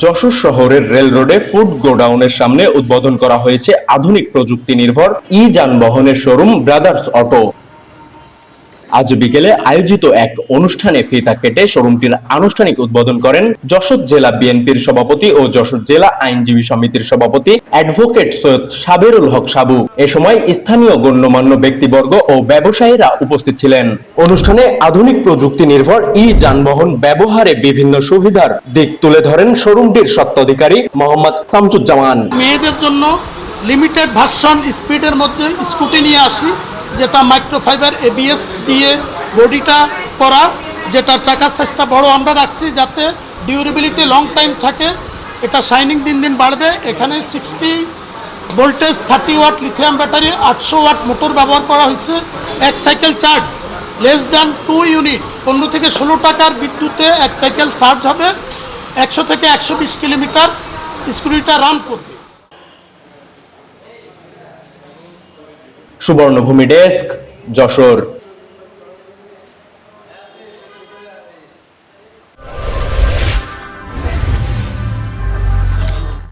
যশোর শহরের রেল রোডে ফুড গোডাউনের সামনে উদ্বোধন করা হয়েছে আধুনিক প্রযুক্তি নির্ভর যানবাহনের শোরুম ব্রাদার্স অটো। আজ বিকেলে আয়োজিত এক অনুষ্ঠানে ফিতা কেটে শোরুমটির আনুষ্ঠানিক উদ্বোধন করেন যশোর জেলা বিএনপির সভাপতি ও যশোর জেলা আইনজীবী সমিতির সভাপতি অ্যাডভোকেট সৈয়দ সাবেরুল হক সাবু। এ সময় স্থানীয় গণ্যমান্য ব্যক্তিবর্গ ও ব্যবসায়ীরা উপস্থিত ছিলেন। অনুষ্ঠানে আধুনিক প্রযুক্তি নির্ভর যানবাহন ব্যবহারে বিভিন্ন সুবিধার দিক তুলে ধরেন শোরুমটির স্বত্বাধিকারী মোহাম্মদ শামসুজ্জামান। মেয়েদের জন্য লিমিটেড ভার্সন স্পিডের মধ্যে স্কুটি নিয়ে আসি, যেটা মাইক্রোফাইবার ABS দিয়ে বডিটা করা, যেটার চাকার সাইজটা বড় আমরা রাখছি যাতে ডিউরেবিলিটি লং টাইম থাকে। এটা শাইনিং দিন দিন বাড়বে। এখানে 60 voltage 30 watt lithium battery 800 watt motor ব্যবহার করা হয়েছে। এক cycle charge less than 2 unit 15 থেকে 16 টাকার বিদ্যুতে এক সাইকেল চার্জ হবে। 100 থেকে 120 কিলোমিটার স্কুটিটা রান করবে। সুবর্ণভূমি ডেস্ক, যশোর।